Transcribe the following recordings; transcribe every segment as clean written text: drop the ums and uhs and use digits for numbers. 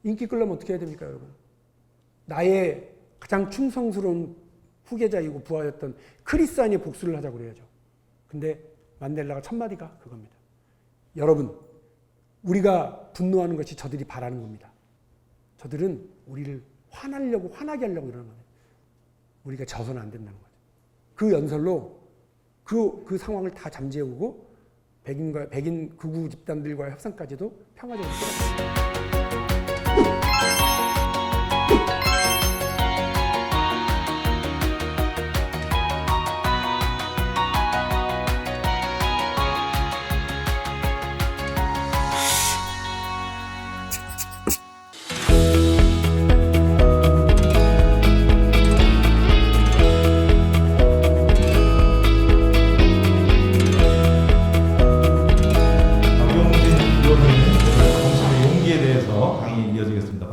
인기 끌려면 어떻게 해야 됩니까, 여러분? 나의 가장 충성스러운 후계자이고 부하였던 크리스안의 복수를 하자고 그래야죠. 근데 만델라가 첫 마디가 그겁니다. 여러분, 우리가 분노하는 것이 저들이 바라는 겁니다. 저들은 우리를 화나게 하려고 이러는 거예요. 우리가 져서는 안 된다는 거죠. 그 연설로 그 상황을 다 잠재우고 백인 극우 집단들과의 협상까지도 평화적으로 끝났습니다.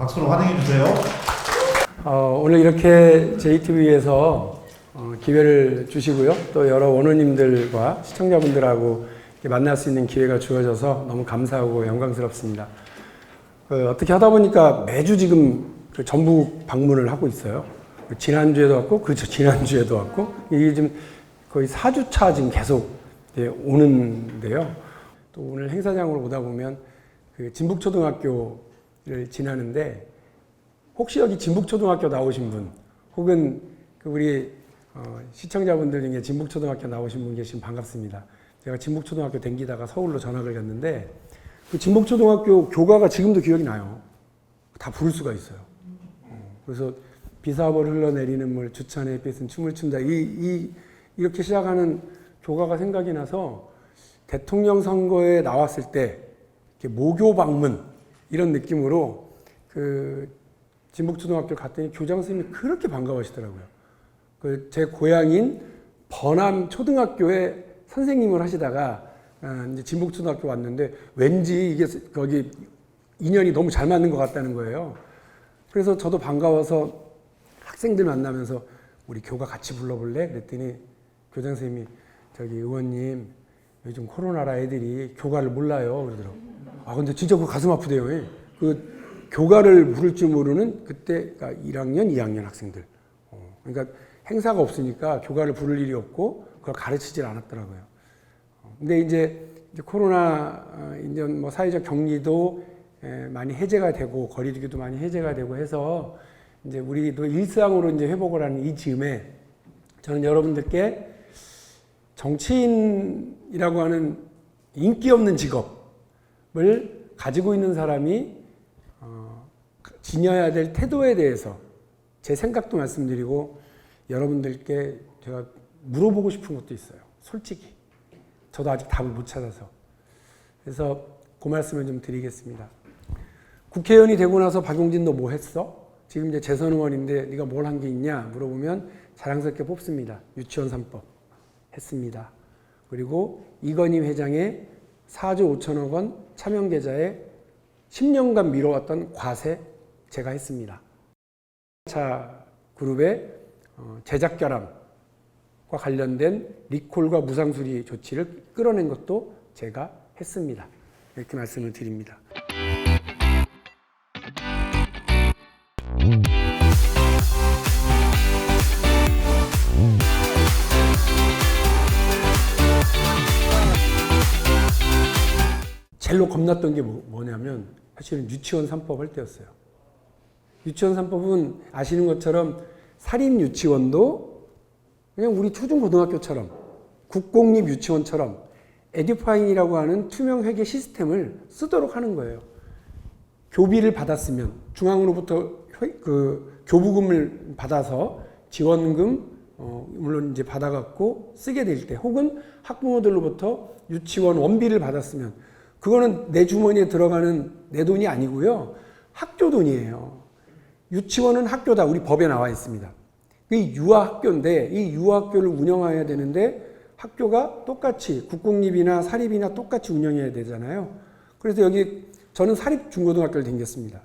박수로 환영해 주세요. 오늘 이렇게 JTBC에서 기회를 주시고요. 또 여러 원우님들과 시청자분들하고 만날 수 있는 기회가 주어져서 너무 감사하고 영광스럽습니다. 어떻게 하다 보니까 매주 지금 전북 방문을 하고 있어요. 지난주에도 왔고, 그렇죠. 지난주에도 왔고, 이게 지금 거의 4주차 지금 계속 오는데요. 또 오늘 행사장으로 오다 보면 그 진북초등학교를 지나는데, 혹시 여기 진북초등학교 나오신 분, 혹은 우리 시청자분들 중에 진북초등학교 나오신 분 계시면 반갑습니다. 제가 진북초등학교 댕기다가 서울로 전학을 갔는데, 그 진북초등학교 교가가 지금도 기억이 나요. 다 부를 수가 있어요. 그래서 비사벌 흘러내리는 물, 주찬의 햇빛은 춤을 춘다. 이렇게 시작하는 교가가 생각이 나서 대통령 선거에 나왔을 때 모교 방문 이런 느낌으로 그 진북초등학교 갔더니 교장 선생님이 그렇게 반가워하시더라고요. 제 고향인 번암 초등학교에 선생님을 하시다가 이제 진북초등학교 왔는데 왠지 이게 거기 인연이 너무 잘 맞는 것 같다는 거예요. 그래서 저도 반가워서 학생들 만나면서 우리 교가 같이 불러볼래? 그랬더니 교장 선생님이 저기 의원님 요즘 코로나라 애들이 교가를 몰라요 그러더라고요. 아 근데 진짜 그 가슴 아프대요. 그 교가를 부를 줄 모르는 그때가 1학년, 2학년 학생들. 그러니까 행사가 없으니까 교가를 부를 일이 없고 그걸 가르치질 않았더라고요. 근데 이제 코로나 이제 뭐 사회적 격리도 많이 해제가 되고 거리두기도 많이 해제가 되고 해서 이제 우리도 일상으로 이제 회복을 하는 이 즈음에 저는 여러분들께 정치인이라고 하는 인기 없는 직업을 가지고 있는 사람이 지녀야 될 태도에 대해서 제 생각도 말씀드리고 여러분들께 제가 물어보고 싶은 것도 있어요. 솔직히. 저도 아직 답을 못 찾아서. 그래서 그 말씀을 좀 드리겠습니다. 국회의원이 되고 나서 박용진 너 뭐 했어? 지금 이제 재선 의원인데 네가 뭘 한 게 있냐? 물어보면 자랑스럽게 뽑습니다. 유치원 3법 했습니다. 그리고 이건희 회장의 4조 5천억 원 차명 계좌에 10년간 미뤄왔던 과세 제가 했습니다. 차 그룹의 제작 결함과 관련된 리콜과 무상수리 조치를 끌어낸 것도 제가 했습니다. 이렇게 말씀을 드립니다. 제일로 겁났던 게 뭐냐면 사실은 유치원 3법 할 때였어요. 유치원 3법은 아시는 것처럼 사립 유치원도 그냥 우리 초중고등학교처럼 국공립 유치원처럼 에듀파인이라고 하는 투명 회계 시스템을 쓰도록 하는 거예요. 교비를 받았으면 중앙으로부터 그 교부금을 받아서 지원금 물론 이제 받아갖고 쓰게 될 때 혹은 학부모들로부터 유치원 원비를 받았으면 그거는 내 주머니에 들어가는 내 돈이 아니고요. 학교 돈이에요. 유치원은 학교다. 우리 법에 나와 있습니다. 이 유아학교인데 이 유아학교를 운영해야 되는데 학교가 똑같이 국공립이나 사립이나 똑같이 운영해야 되잖아요. 그래서 여기 저는 사립 중고등학교를 다녔습니다.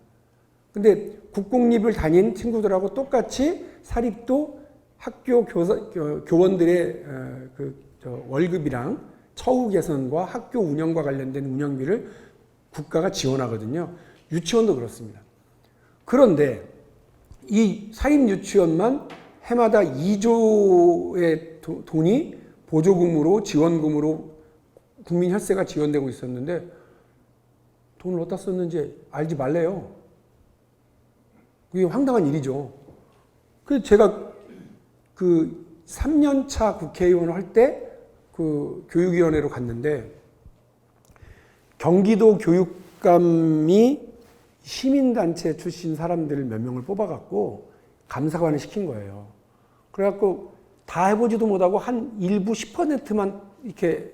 근데 국공립을 다닌 친구들하고 똑같이 사립도 학교 교원들의 월급이랑 처우 개선과 학교 운영과 관련된 운영비를 국가가 지원하거든요. 유치원도 그렇습니다. 그런데 이 사립유치원만 해마다 2조의 돈이 보조금으로 지원금으로 국민 혈세가 지원되고 있었는데 돈을 어디다 썼는지 알지 말래요. 그게 황당한 일이죠. 그래서 제가 그 3년차 국회의원을 할 때 그 교육위원회로 갔는데 경기도 교육감이 시민단체 출신 사람들 몇 명을 뽑아갖고 감사관을 시킨 거예요. 그래갖고 다 해보지도 못하고 한 일부 10%만 이렇게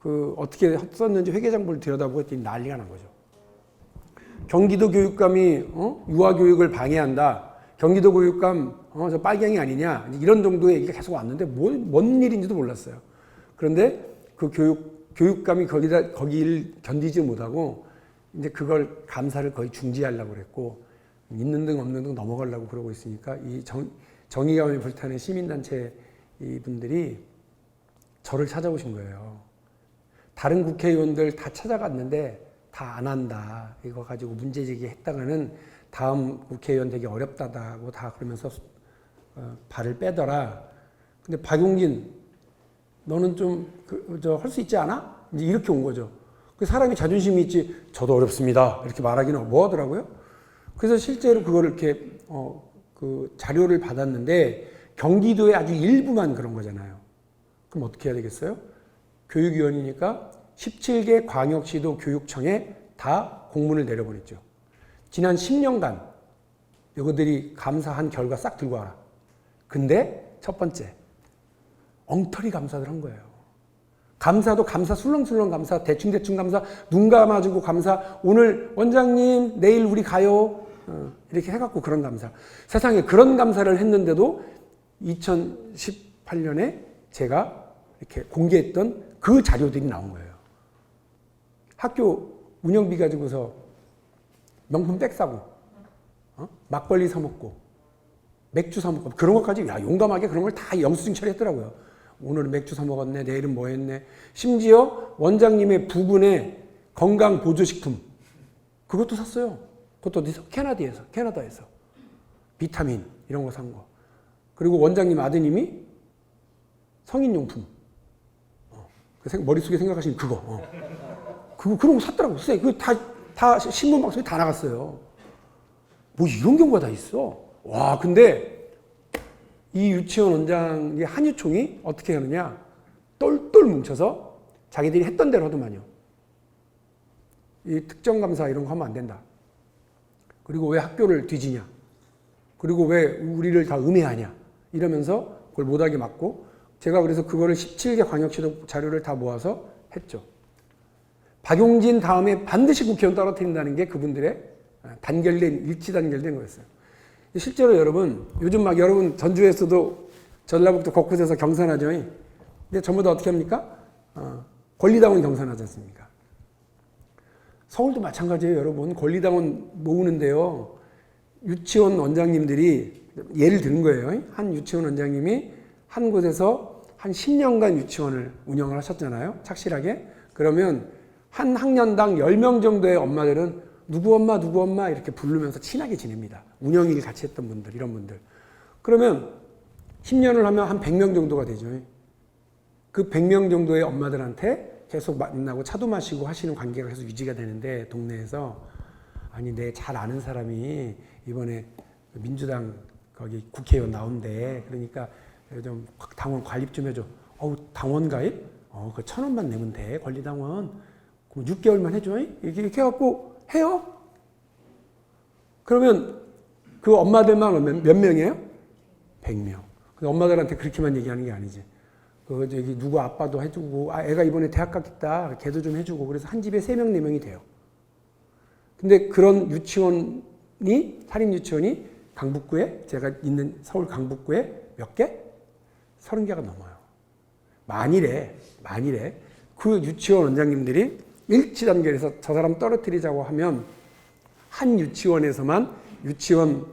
그 어떻게 썼는지 회계장부를 들여다보고 했더니 난리가 난 거죠. 경기도 교육감이 유아교육을 방해한다. 경기도 교육감 저 빨갱이 아니냐. 이런 정도의 얘기가 계속 왔는데 뭔 일인지도 몰랐어요. 그런데 그 교육감이 거기를 견디지 못하고 이제 그걸 감사를 거의 중지하려고 그랬고 있는 등 없는 등 넘어가려고 그러고 있으니까 이 정의감에 불타는 시민단체 이분들이 저를 찾아오신 거예요. 다른 국회의원들 다 찾아갔는데 다 안 한다. 이거 가지고 문제 제기했다가는 다음 국회의원 되기 어렵다고 다 그러면서 발을 빼더라. 근데 박용진 너는 좀 할 수 있지 않아? 이제 이렇게 온 거죠. 그 사람이 자존심이 있지. 저도 어렵습니다. 이렇게 말하기는 뭐 하더라고요. 그래서 실제로 그거를 이렇게 그 자료를 받았는데 경기도의 아주 일부만 그런 거잖아요. 그럼 어떻게 해야 되겠어요? 교육위원이니까 17개 광역시도 교육청에 다 공문을 내려보냈죠. 지난 10년간 이거들이 감사한 결과 싹 들고 와라. 근데 첫 번째 엉터리 감사를 한 거예요. 감사도 감사 술렁술렁 감사, 대충대충 감사, 눈 감아주고 감사, 오늘 원장님 내일 우리 가요. 이렇게 해갖고 그런 감사. 세상에 그런 감사를 했는데도 2018년에 제가 이렇게 공개했던 그 자료들이 나온 거예요. 학교 운영비 가지고서 명품 백 사고, 막걸리 사 먹고, 맥주 사 먹고, 그런 것까지 용감하게 그런 걸 다 영수증 처리했더라고요. 오늘은 맥주 사 먹었네, 내일은 뭐 했네. 심지어 원장님의 부군의 건강 보조식품, 그것도 샀어요. 그것도 어디서? 캐나다에서. 비타민, 이런 거 산 거. 그리고 원장님 아드님이 성인용품. 머릿속에 생각하시는 그거. 그런 거 샀더라고요. 그 다 신문 방송에 다 나갔어요. 뭐 이런 경우가 다 있어. 와, 근데 이 유치원 원장이 한유총이 어떻게 하느냐. 똘똘 뭉쳐서 자기들이 했던 대로 하더만요. 이 특정감사 이런 거 하면 안 된다. 그리고 왜 학교를 뒤지냐. 그리고 왜 우리를 다 음해하냐. 이러면서 그걸 못하게 막고 제가 그래서 그거를 17개 광역시도 자료를 다 모아서 했죠. 박용진 다음에 반드시 국회의원 떨어뜨린다는 게 그분들의 일치 단결된 거였어요. 실제로 여러분, 요즘 막 여러분 전주에서도 전라북도 곳곳에서 경선하죠. 근데 전부 다 어떻게 합니까? 권리당원 경선하지 않습니까? 서울도 마찬가지예요, 여러분. 권리당원 모으는데요. 유치원 원장님들이 예를 드는 거예요. 한 유치원 원장님이 한 곳에서 한 10년간 유치원을 운영을 하셨잖아요. 착실하게. 그러면 한 학년당 10명 정도의 엄마들은 누구 엄마 이렇게 부르면서 친하게 지냅니다. 운영일 같이 했던 분들, 이런 분들. 그러면 10년을 하면 한 100명 정도가 되죠. 그 100명 정도의 엄마들한테 계속 만나고 차도 마시고 하시는 관계가 계속 유지가 되는데 동네에서 아니 내 잘 아는 사람이 이번에 민주당 거기 국회의원 나온대. 그러니까 좀 당원 가입 좀 해줘. 당원 가입? 그 1,000원만 내면 돼. 권리당원. 그럼 6개월만 해줘. 이렇게 해갖고 해요? 그러면 그 엄마들만 몇 명이에요? 100명. 엄마들한테 그렇게만 얘기하는 게 아니지. 저기 누구 아빠도 해주고, 애가 이번에 대학 갔겠다. 걔도 좀 해주고. 그래서 한 집에 3명, 4명이 돼요. 근데 그런 유치원이, 사립유치원이 강북구에, 제가 있는 서울 강북구에 몇 개? 30개가 넘어요. 만일에 그 유치원 원장님들이 일치 단결해서 저 사람 떨어뜨리자고 하면 한 유치원에서만 유치원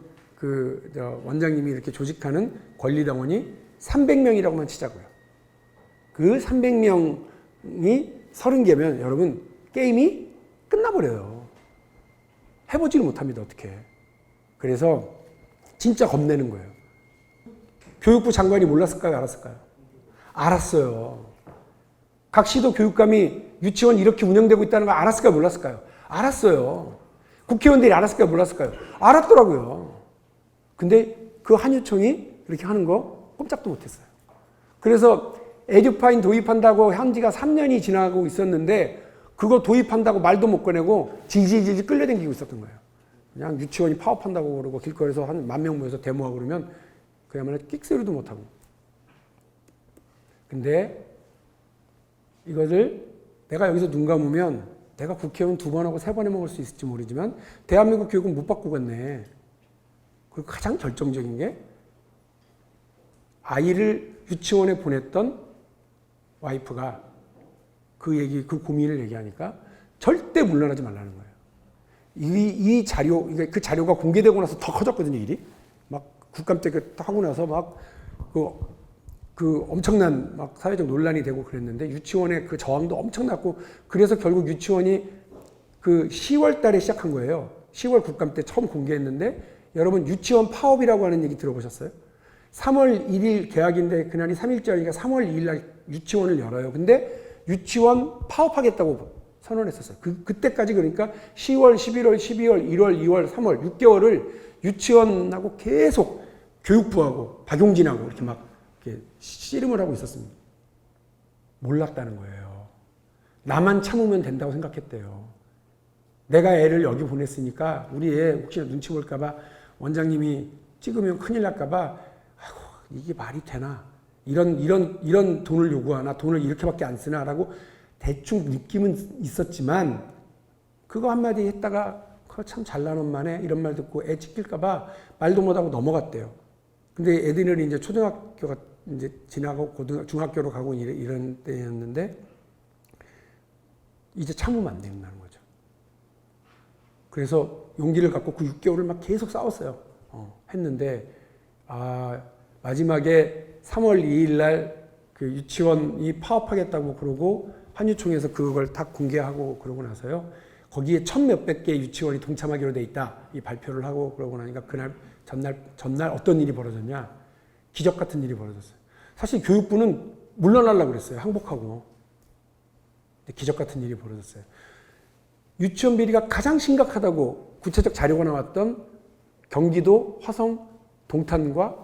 원장님이 이렇게 조직하는 권리당원이 300명이라고만 치자고요. 그 300명이 30개면 여러분 게임이 끝나버려요. 해보지를 못합니다. 어떻게. 그래서 진짜 겁내는 거예요. 교육부 장관이 몰랐을까요? 알았을까요? 알았어요. 각 시도 교육감이 유치원 이렇게 운영되고 있다는 걸 알았을까요? 몰랐을까요? 알았어요. 국회의원들이 알았을까요? 몰랐을까요? 알았더라고요. 근데 그 한유총이 이렇게 하는 거 꼼짝도 못했어요. 그래서 에듀파인 도입한다고 한 지가 3년이 지나고 있었는데 그거 도입한다고 말도 못 꺼내고 질질질 끌려다니고 있었던 거예요. 그냥 유치원이 파업한다고 그러고 길거리에서 한 10,000명 모여서 데모하고 그러면 그야말로 끽소리도 못하고. 근데 이것을 내가 여기서 눈 감으면 내가 국회의원 2번 하고 3번 해먹을 수 있을지 모르지만 대한민국 교육은 못 바꾸겠네. 그리고 가장 결정적인 게 아이를 유치원에 보냈던 와이프가 그 고민을 얘기하니까 절대 물러나지 말라는 거예요. 이 자료, 그 자료가 공개되고 나서 더 커졌거든요, 일이. 막 국감 때 하고 나서 막 그 엄청난 막 사회적 논란이 되고 그랬는데 유치원의 그 저항도 엄청났고 그래서 결국 유치원이 그 10월 달에 시작한 거예요. 10월 국감 때 처음 공개했는데 여러분 유치원 파업이라고 하는 얘기 들어보셨어요? 3월 1일 개학인데 그날이 3일절이니까 3월 2일 날 유치원을 열어요. 근데 유치원 파업하겠다고 선언했었어요. 그때까지 그러니까 10월, 11월, 12월, 1월, 2월, 3월 6개월을 유치원하고 계속 교육부하고 박용진하고 이렇게 막 이렇게 씨름을 하고 있었습니다. 몰랐다는 거예요. 나만 참으면 된다고 생각했대요. 내가 애를 여기 보냈으니까 우리 애 혹시나 눈치 볼까봐 원장님이 찍으면 큰일 날까봐 이게 말이 되나? 이런 돈을 요구하나? 돈을 이렇게밖에 안 쓰나라고 대충 느낌은 있었지만 그거 한마디 했다가 그거 참 잘난 엄마네 이런 말 듣고 애 찍힐까봐 말도 못하고 넘어갔대요. 근데 애들은 이제 초등학교가 이제 지나고 중학교로 가고 이런 때였는데 이제 참으면 안 된다는 거죠. 그래서 용기를 갖고 그 6개월을 막 계속 싸웠어요. 했는데 마지막에 3월 2일 날 그 유치원이 파업하겠다고 그러고 한유총에서 그걸 다 공개하고 그러고 나서요. 거기에 1,000몇백 개 유치원이 동참하기로 돼 있다. 이 발표를 하고 그러고 나니까 그날 전날 어떤 일이 벌어졌냐? 기적 같은 일이 벌어졌어요. 사실 교육부는 물러나려고 그랬어요. 항복하고. 근데 기적 같은 일이 벌어졌어요. 유치원 비리가 가장 심각하다고 구체적 자료가 나왔던 경기도 화성 동탄과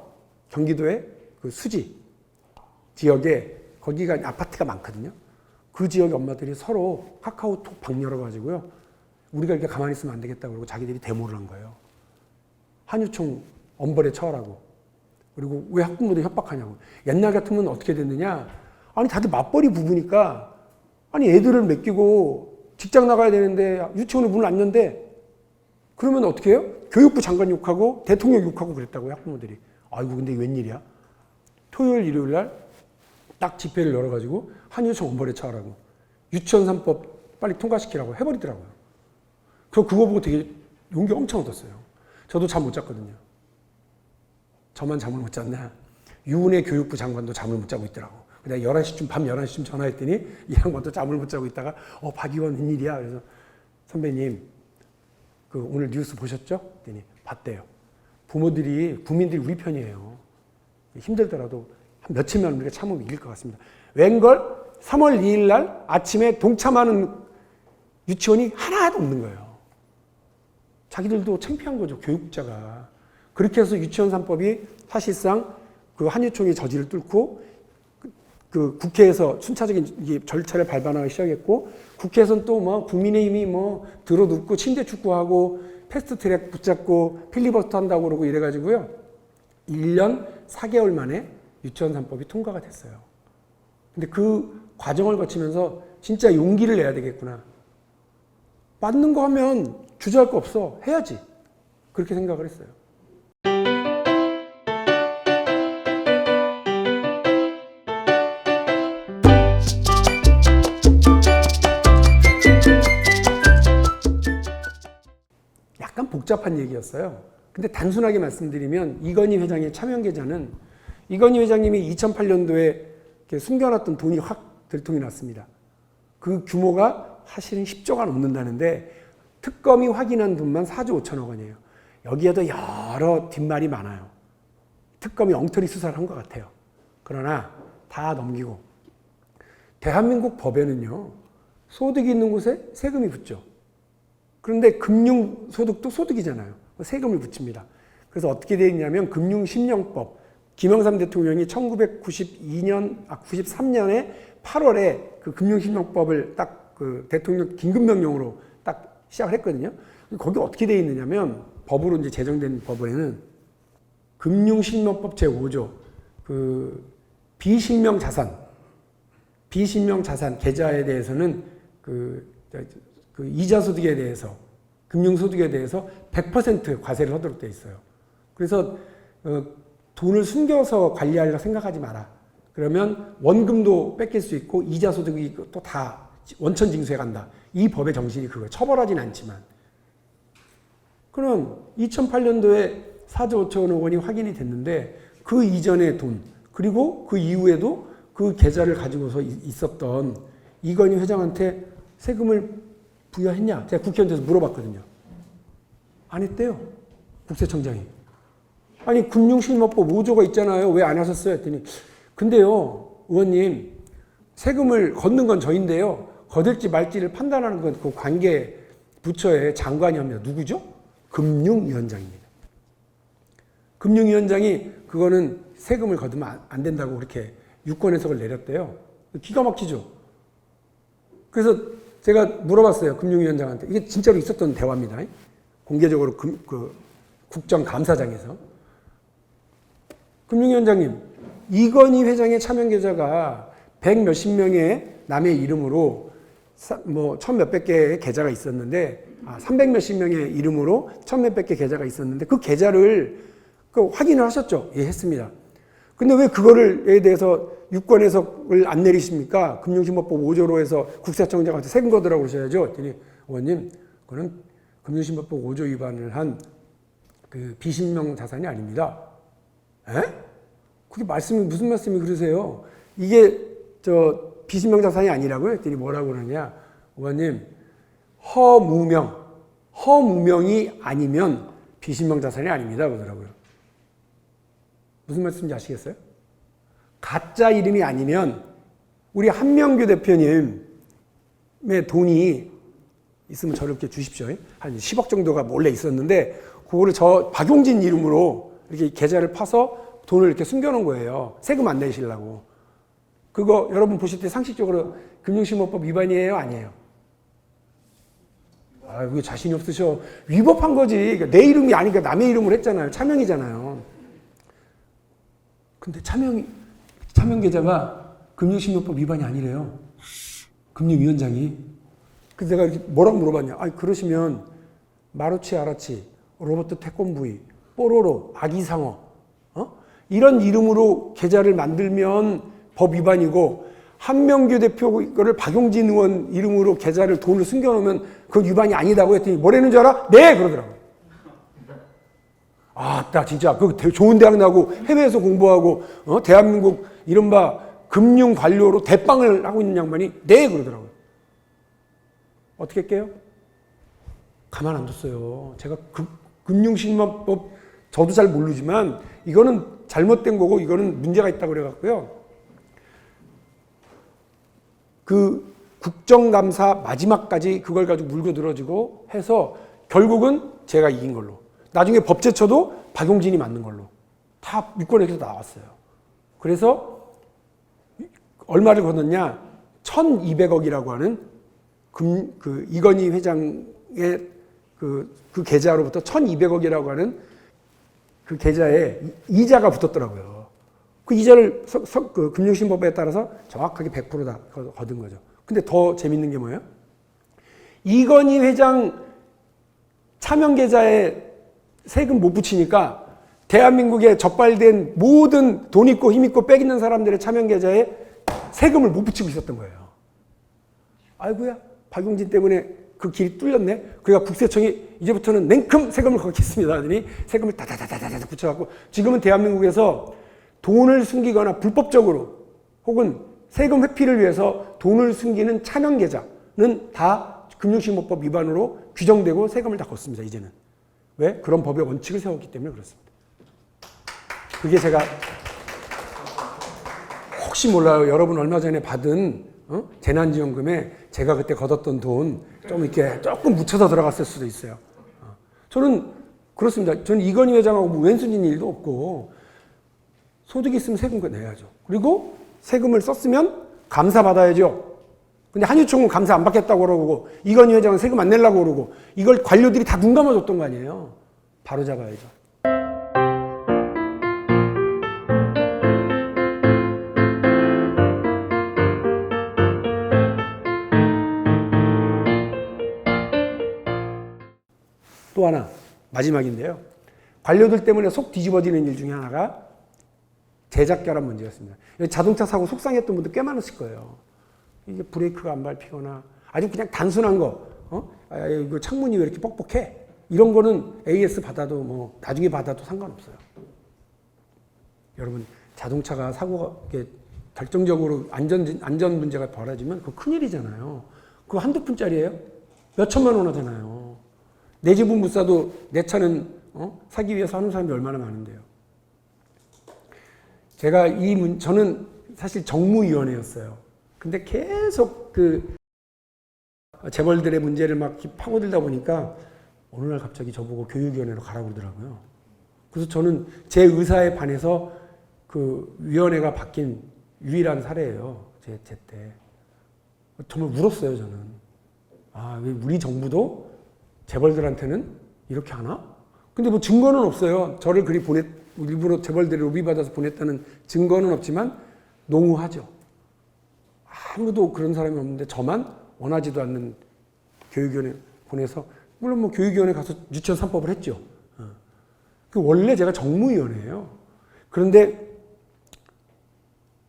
경기도의 그 수지 지역에 거기가 아파트가 많거든요. 그 지역의 엄마들이 서로 카카오톡 방 열어가지고요. 우리가 이렇게 가만히 있으면 안 되겠다 그러고 자기들이 데모를 한 거예요. 한유총 엄벌에 처하라고. 그리고 왜 학부모들 협박하냐고. 옛날 같으면 어떻게 됐느냐. 아니 다들 맞벌이 부부니까 아니 애들을 맡기고 직장 나가야 되는데 유치원에 문을 안 연대. 그러면 어떻게 해요? 교육부 장관 욕하고 대통령 욕하고 그랬다고요. 학부모들이. 아이고 근데 웬일이야. 토요일 일요일 날 딱 집회를 열어가지고 한유총 엄벌에 처하라고. 유치원 3법 빨리 통과시키라고 해버리더라고요. 그거 보고 되게 용기 엄청 얻었어요. 저도 잠 못 잤거든요. 저만 잠을 못 잤나? 유은혜 교육부 장관도 잠을 못 자고 있더라고. 내가 11시쯤, 밤 11시쯤 전화했더니 이 양반도 잠을 못 자고 있다가 박 의원 웬일이야? 그래서 선배님 그 오늘 뉴스 보셨죠? 그랬더니 봤대요. 국민들이 우리 편이에요. 힘들더라도 한 몇천 명 우리가 참으면 이길 것 같습니다. 웬걸 3월 2일 날 아침에 동참하는 유치원이 하나도 없는 거예요. 자기들도 창피한 거죠. 교육자가. 그렇게 해서 유치원 3법이 사실상 그 한유총의 저지를 뚫고 그 국회에서 순차적인 절차를 밟아나가기 시작했고 국회에서는 또 뭐 국민의힘이 뭐 들어눕고 침대 축구하고 패스트트랙 붙잡고 필리버스터 한다고 그러고 이래가지고요. 1년 4개월 만에 유치원 3법이 통과가 됐어요. 근데 그 과정을 거치면서 진짜 용기를 내야 되겠구나. 맞는 거 하면 주저할 거 없어. 해야지. 그렇게 생각을 했어요. 약간 복잡한 얘기였어요. 근데 단순하게 말씀드리면 이건희 회장의 차명 계좌는 이건희 회장님이 2008년도에 숨겨놨던 돈이 확 들통이 났습니다. 그 규모가 사실은 10조가 넘는다는데 특검이 확인한 돈만 4조 5천억 원이에요. 여기에도 여러 뒷말이 많아요. 특검이 엉터리 수사를 한 것 같아요. 그러나 다 넘기고 대한민국 법에는요. 소득이 있는 곳에 세금이 붙죠. 그런데 금융소득도 소득이잖아요. 세금을 붙입니다. 그래서 어떻게 되어 있냐면 금융심령법 김영삼 대통령이 1993년에 8월에 그 금융심령법을 딱 그 대통령 긴급명령으로 딱 시작을 했거든요. 거기 어떻게 되어 있느냐면 법으로 이제 제정된 법에는 금융실명법 제5조 그 비실명 자산 계좌에 대해서는 그 이자 소득에 대해서 금융 소득에 대해서 100% 과세를 하도록 되어 있어요. 그래서 돈을 숨겨서 관리하려고 생각하지 마라. 그러면 원금도 뺏길 수 있고 이자 소득이 또 다 원천 징수해 간다. 이 법의 정신이 그거예요. 처벌하진 않지만. 그럼 2008년도에 4조 5천억 원이 확인이 됐는데 그 이전의 돈 그리고 그 이후에도 그 계좌를 가지고서 있었던 이건희 회장한테 세금을 부여했냐? 제가 국회의원한테서 물어봤거든요. 안 했대요. 국세청장이. 아니 금융실명법 5조가 있잖아요. 왜 안 하셨어요? 했더니 근데요 의원님 세금을 걷는 건 저인데요. 거둘지 말지를 판단하는 건 그 관계 부처의 장관이 합니다. 누구죠? 금융위원장입니다. 금융위원장이 그거는 세금을 거두면 안 된다고 그렇게 유권 해석을 내렸대요. 기가 막히죠. 그래서 제가 물어봤어요. 금융위원장한테. 이게 진짜로 있었던 대화입니다. 공개적으로 국정감사장에서. 금융위원장님, 이건희 회장의 차명계좌가 100 몇십 명의 남의 이름으로 뭐 1000 몇백 개의 계좌가 있었는데 300 몇십 명의 이름으로 1000 몇백 개 계좌가 있었는데 그 계좌를 확인을 하셨죠? 예, 했습니다. 근데 왜 그거를에 대해서 유권 해석을 안 내리십니까? 금융심법법 5조로 해서 국세청장한테 세금 거두라고 그러셔야죠. 했더니 의원님, 그거는 금융심법법 5조 위반을 한 그 비실명 자산이 아닙니다. 에? 그게 무슨 말씀이 그러세요? 이게 비실명 자산이 아니라고요? 했더니 뭐라고 그러냐? 의원님, 허무명이 아니면 비실명 자산이 아닙니다. 그러더라고요. 무슨 말씀인지 아시겠어요? 가짜 이름이 아니면 우리 한명규 대표님의 돈이 있으면 저를 이렇게 주십시오. 한 10억 정도가 몰래 있었는데 그거를 저 박용진 이름으로 이렇게 계좌를 파서 돈을 이렇게 숨겨놓은 거예요. 세금 안 내시려고. 그거 여러분 보실 때 상식적으로 금융심호법 위반이에요? 아니에요? 왜 자신이 없으셔? 위법한 거지. 그러니까 내 이름이 아니니까 남의 이름으로 했잖아요. 차명이잖아요. 근데 차명계좌가 금융심명법 위반이 아니래요. 금융위원장이. 그래서 내가 뭐라고 물어봤냐. 그러시면 마루치 아라치, 로버트 태권부이, 뽀로로, 아기상어 이런 이름으로 계좌를 만들면 법 위반이고 한명규 대표 거를 박용진 의원 이름으로 계좌를 돈을 숨겨놓으면 그건 위반이 아니다고 했더니 뭐라는 줄 알아? 네! 그러더라고요. 나 진짜 그 좋은 대학 나고 해외에서 공부하고 대한민국 이른바 금융 관료로 대빵을 하고 있는 양반이 네 그러더라고요. 어떻게 할게요? 가만 안 뒀어요. 제가 금융실명법 저도 잘 모르지만 이거는 잘못된 거고 이거는 문제가 있다고 그래갖고요. 그 국정감사 마지막까지 그걸 가지고 물고 늘어지고 해서 결국은 제가 이긴 걸로. 나중에 법제처도 박용진이 맞는 걸로 다 유권에서 나왔어요. 그래서 얼마를 걷었냐? 1200억이라고 하는 그 이건희 회장의 그 계좌로부터 1200억이라고 하는 그 계좌에 이자가 붙었더라고요. 그 이자를 그 금융심법에 따라서 정확하게 100%다 거둔 거죠. 근데 더 재밌는 게 뭐예요? 이건희 회장 차명 계좌에 세금 못 붙이니까 대한민국에 적발된 모든 돈 있고 힘 있고 빽 있는 사람들의 차명 계좌에 세금을 못 붙이고 있었던 거예요. 아이고야, 박용진 때문에 그 길이 뚫렸네. 그러니까 국세청이 이제부터는 냉큼 세금을 걷겠습니다 하더니 세금을 다다다다다 붙여갖고 지금은 대한민국에서 돈을 숨기거나 불법적으로 혹은 세금 회피를 위해서 돈을 숨기는 차명 계좌는 다 금융심호법 위반으로 규정되고 세금을 다 걷습니다. 이제는. 왜? 그런 법의 원칙을 세웠기 때문에 그렇습니다. 그게 제가 혹시 몰라요. 여러분 얼마 전에 받은 재난지원금에 제가 그때 걷었던 돈 좀 이렇게 조금 묻혀서 들어갔을 수도 있어요. 저는 그렇습니다. 저는 이건희 회장하고 뭐 왼수진 일도 없고 소득이 있으면 세금 내야죠. 그리고 세금을 썼으면 감사받아야죠. 근데 한유총은 감사 안 받겠다고 그러고 이건희 회장은 세금 안 내려고 그러고 이걸 관료들이 다 눈 감아줬던 거 아니에요. 바로 잡아야죠. 또 하나 마지막인데요. 관료들 때문에 속 뒤집어지는 일 중에 하나가 제작 결함 문제였습니다. 자동차 사고 속상했던 분들 꽤 많으실 거예요. 이게 브레이크가 안 밟히거나 아주 그냥 단순한 거, 이거 창문이 왜 이렇게 뻑뻑해? 이런 거는 AS 받아도 뭐 나중에 받아도 상관없어요. 여러분 자동차가 사고가 결정적으로 안전 문제가 벌어지면 그거 큰일이잖아요. 그거 한두 푼짜리예요? 몇 천만 원 하잖아요. 내 집은 못 사도 내 차는 사기 위해서 하는 사람이 얼마나 많은데요. 제가 저는 사실 정무위원회였어요. 근데 계속 그 재벌들의 문제를 막 파고들다 보니까 어느 날 갑자기 저보고 교육위원회로 가라고 그러더라고요. 그래서 저는 제 의사에 반해서 그 위원회가 바뀐 유일한 사례예요. 제 때. 정말 울었어요, 저는. 아, 왜 우리 정부도 재벌들한테는 이렇게 하나? 근데 뭐 증거는 없어요. 저를 일부러 재벌들이 로비받아서 보냈다는 증거는 없지만 농후하죠. 아무도 그런 사람이 없는데 저만 원하지도 않는 교육위원회 보내서 물론 뭐 교육위원회 가서 유치원 3법을 했죠. 원래 제가 정무위원회예요. 그런데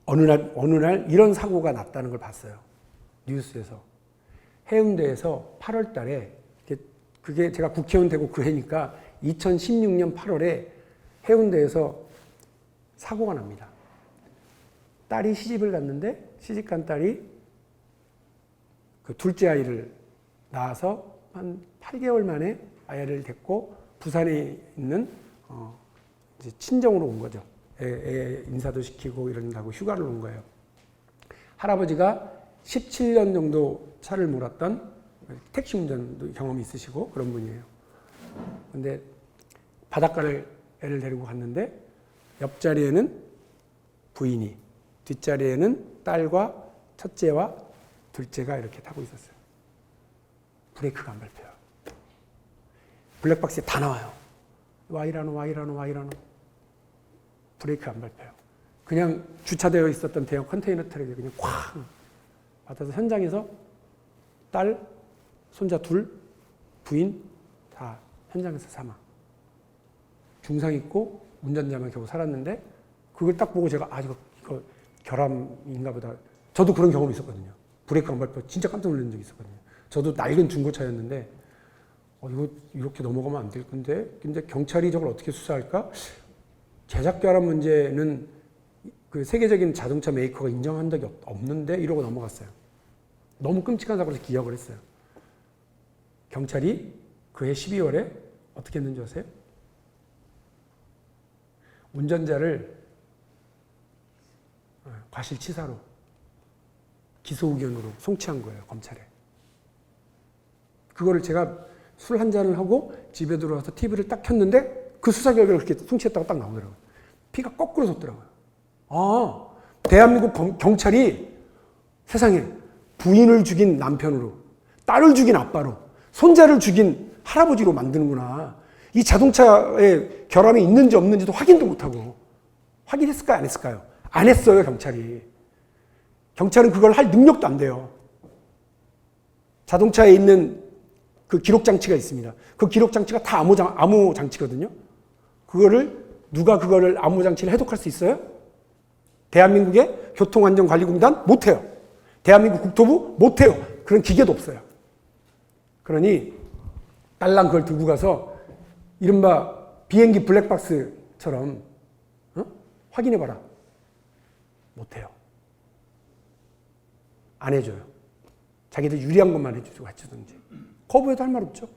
어느 날 이런 사고가 났다는 걸 봤어요. 뉴스에서. 해운대에서 8월 달에 그게 제가 국회의원 되고 그 해니까 2016년 8월에 해운대에서 사고가 납니다. 딸이 시집을 갔는데 시집간 딸이 그 둘째 아이를 낳아서 한 8개월 만에 아이를 데리고 부산에 있는 이제 친정으로 온 거죠. 애 인사도 시키고 이런다고 휴가를 온 거예요. 할아버지가 17년 정도 차를 몰았던 택시 운전도 경험이 있으시고 그런 분이에요. 근데 바닷가를 애를 데리고 갔는데 옆자리에는 부인이, 뒷자리에는 딸과 첫째와 둘째가 이렇게 타고 있었어요. 브레이크가 안 밟혀요. 블랙박스에 다 나와요. 와이라노. 브레이크가 안 밟혀요. 그냥 주차되어 있었던 대형 컨테이너 트럭에 그냥 쾅 받아서 현장에서 딸, 손자 둘, 부인 다 현장에서 사망. 중상 있고 운전자만 겨우 살았는데 그걸 딱 보고 제가 이거 결함인가 보다. 저도 그런 경험이 있었거든요. 브레이크 안 밟혀 진짜 깜짝 놀란 적이 있었거든요. 저도 낡은 중고차였는데 이거 이렇게 넘어가면 안 될 건데 근데 경찰이 저걸 어떻게 수사할까? 제작 결함 문제는 그 세계적인 자동차 메이커가 인정한 적이 없는데 이러고 넘어갔어요. 너무 끔찍한 사고를 기억을 했어요. 경찰이 그해 12월에 어떻게 했는지 아세요? 운전자를 과실치사로 기소 의견으로 송치한 거예요, 검찰에. 그거를 제가 술 한 잔을 하고 집에 들어와서 TV를 딱 켰는데 그 수사 결과를 그렇게 송치했다고 딱 나오더라고요. 피가 거꾸로 섰더라고요. 대한민국 경찰이 세상에 부인을 죽인 남편으로, 딸을 죽인 아빠로, 손자를 죽인 할아버지로 만드는구나. 이 자동차에 결함이 있는지 없는지도 확인도 못하고. 확인했을까요? 안 했을까요? 안 했어요, 경찰이. 경찰은 그걸 할 능력도 안 돼요. 자동차에 있는 그 기록장치가 있습니다. 그 기록장치가 다 암호 장치거든요. 누가 그거를 암호 장치를 해독할 수 있어요? 대한민국의 교통안전관리공단? 못해요. 대한민국 국토부? 못해요. 그런 기계도 없어요. 그러니 딸랑 그걸 들고 가서 이른바 비행기 블랙박스처럼 확인해봐라. 못해요. 안 해줘요. 자기들 유리한 것만 해주고 하든지. 거부해도 할 말 없죠.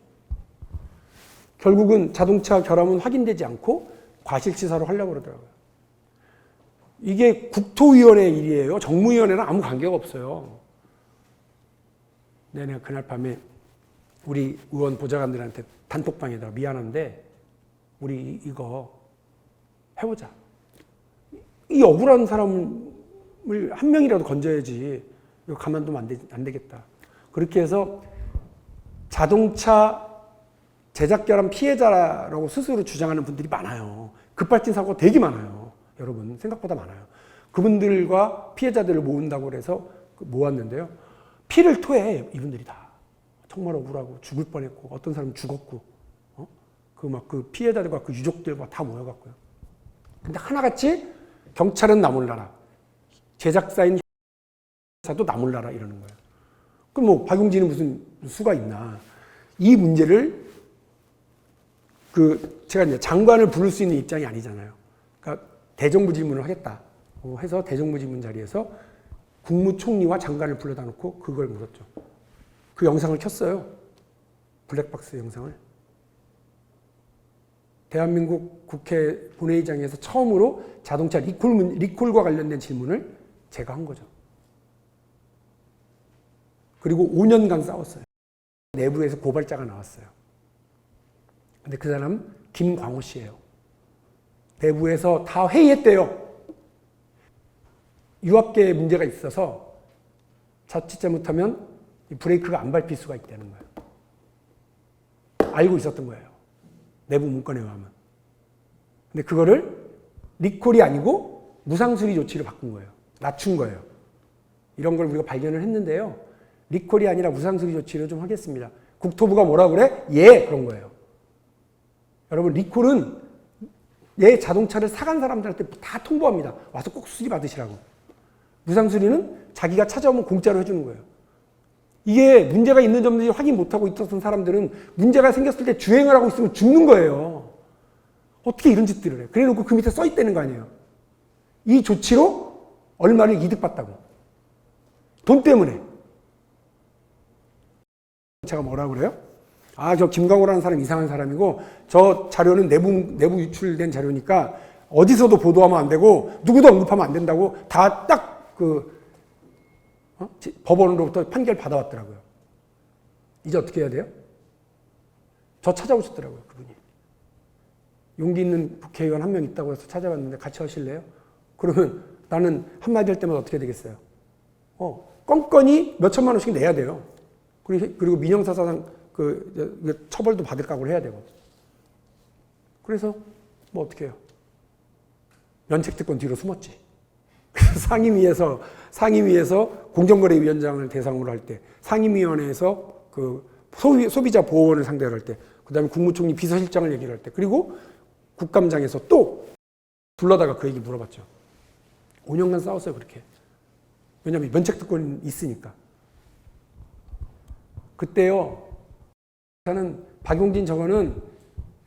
결국은 자동차 결함은 확인되지 않고 과실치사로 하려고 그러더라고요. 이게 국토위원회 일이에요. 정무위원회랑 아무 관계가 없어요. 내가 그날 밤에 우리 의원 보좌관들한테 단톡방에다가 미안한데 우리 이거 해보자. 이 억울한 사람을 한 명이라도 건져야지. 이거 가만두면 안 되겠다. 그렇게 해서 자동차 제작 결함 피해자라고 스스로 주장하는 분들이 많아요. 급발진 사고가 되게 많아요. 여러분 생각보다 많아요. 그분들과 피해자들을 모은다고 해서 모았는데요. 피를 토해 이분들이 다. 정말 억울하고 죽을 뻔했고 어떤 사람은 죽었고 그 피해자들과 그 유족들과 다 모여갖고요. 근데 하나같이 경찰은 나 몰라라. 제작사인 사도 나 몰라라 이러는 거예요. 그럼 뭐 박용진은 무슨 수가 있나. 이 문제를 제가 이제 장관을 부를 수 있는 입장이 아니잖아요. 그러니까 대정부 질문을 하겠다 해서 대정부 질문 자리에서 국무총리와 장관을 불러다 놓고 그걸 물었죠. 그 영상을 켰어요. 블랙박스 영상을. 대한민국 국회 본회의장에서 처음으로 자동차 리콜과 관련된 질문을 제가 한 거죠. 그리고 5년간 싸웠어요. 내부에서 고발자가 나왔어요. 근데 그 사람 김광호 씨예요. 내부에서 다 회의했대요. 유압계에 문제가 있어서 자칫 잘못하면 브레이크가 안 밟힐 수가 있다는 거예요. 알고 있었던 거예요. 내부 문건에 의하면. 근데 그거를 리콜이 아니고 무상수리 조치를 바꾼 거예요. 낮춘 거예요. 이런 걸 우리가 발견을 했는데요. 리콜이 아니라 무상수리 조치를 좀 하겠습니다. 국토부가 뭐라 그래? 예, 그런 거예요. 여러분, 리콜은 내 자동차를 사간 사람들한테 다 통보합니다. 와서 꼭 수리 받으시라고. 무상수리는 자기가 찾아오면 공짜로 해주는 거예요. 이게 문제가 있는 점들이 확인 못하고 있었던 사람들은 문제가 생겼을 때 주행을 하고 있으면 죽는 거예요. 어떻게 이런 짓들을 해요? 그래 놓고 그 밑에 써 있다는 거 아니에요. 이 조치로 얼마를 이득봤다고. 돈 때문에. 제가 뭐라고 그래요? 저 김광호라는 사람 이상한 사람이고 저 자료는 내부 유출된 자료니까 어디서도 보도하면 안 되고 누구도 언급하면 안 된다고 다 딱 법원으로부터 판결 받아왔더라고요. 이제 어떻게 해야 돼요? 저 찾아오셨더라고요, 그분이. 용기 있는 국회의원 한 명 있다고 해서 찾아왔는데 같이 하실래요? 그러면 나는 한마디 할 때마다 어떻게 되겠어요? 껌껌이 몇 천만 원씩 내야 돼요. 그리고 민형사상 처벌도 받을 각오를 해야 되고. 그래서 뭐 어떻게 해요? 면책특권 뒤로 숨었지. 그래서 상임위에서 공정거래위원장을 대상으로 할 때, 상임위원회에서 소비자 보호원을 상대로 할 때, 그 다음에 국무총리 비서실장을 얘기를 할 때, 그리고 국감장에서 또 불러다가 그 얘기 물어봤죠. 5년간 싸웠어요, 그렇게. 왜냐하면 면책특권이 있으니까. 그때요, 저는 박용진 저거는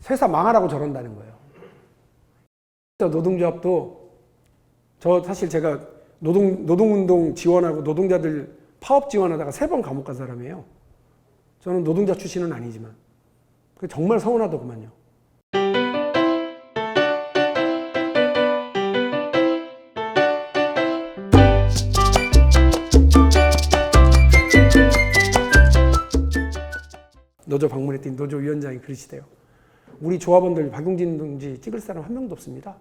회사 망하라고 저런다는 거예요. 노동조합도 사실 제가 노동운동 지원하고 노동자들 파업 지원하다가 3번 감옥 간 사람이에요. 저는 노동자 출신은 아니지만. 정말 서운하더구만요. 노조 방문했더니 노조 위원장이 그러시대요. 우리 조합원들 박용진 동지 찍을 사람 한 명도 없습니다.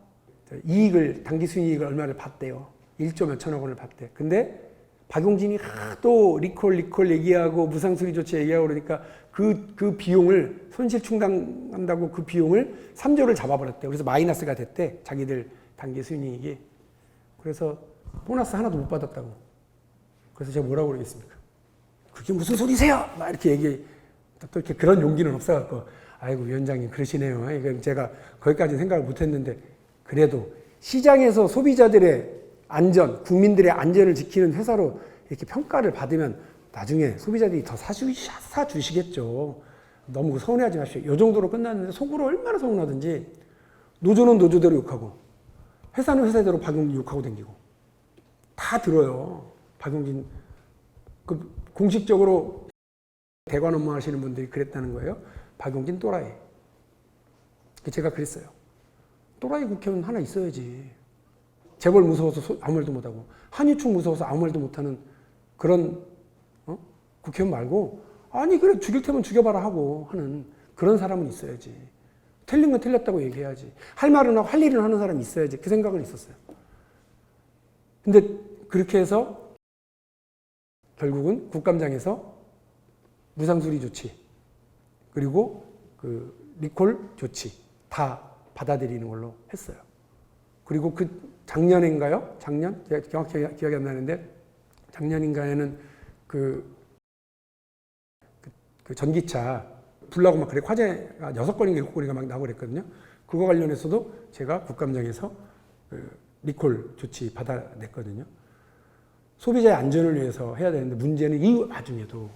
단기 수익을 얼마를 봤대요. 1조 몇천억 원을 봤대. 근데 박용진이 하도 리콜 얘기하고 무상수리 조치 얘기하고 그러니까 그 비용을 손실 충당한다고 그 비용을 3조를 잡아버렸대. 그래서 마이너스가 됐대. 자기들 단기 수익이. 그래서 보너스 하나도 못 받았다고. 그래서 제가 뭐라고 그러겠습니까? 그게 무슨 소리세요? 막 이렇게 또 이렇게 그런 용기는 없어갖고, 아이고, 위원장님 그러시네요. 이건 제가 거기까지 생각을 못 했는데, 그래도 시장에서 소비자들의 안전, 국민들의 안전을 지키는 회사로 이렇게 평가를 받으면 나중에 소비자들이 더 사주시겠죠. 너무 서운해하지 마십시오. 이 정도로 끝났는데 속으로 얼마나 서운하든지 노조는 노조대로 욕하고 회사는 회사대로 박용진 욕하고 다니고 다 들어요. 박용진 공식적으로 대관 업무 하시는 분들이 그랬다는 거예요. 박용진 또라이. 제가 그랬어요. 또라이 국회의원 하나 있어야지. 재벌 무서워서 아무 말도 못하고 한유충 무서워서 아무 말도 못하는 그런 국회의원 말고 아니 그래 죽일 테면 죽여봐라 하고 하는 그런 사람은 있어야지. 틀린 건 틀렸다고 얘기해야지. 할 말은 하고 할 일은 하는 사람이 있어야지. 그 생각은 있었어요. 근데 그렇게 해서 결국은 국감장에서 무상수리 조치 그리고 그 리콜 조치 다 받아들이는 걸로 했어요. 그리고 그 작년인가요? 작년? 제가 정확히 기억이 안 나는데 작년인가에는 그 전기차 불나고 막 그래 화재가 6건인가 7건인가 막 나고 그랬거든요. 그거 관련해서도 제가 국감장에서 그 리콜 조치 받아냈거든요. 소비자의 안전을 위해서 해야 되는데 문제는 이 와중에도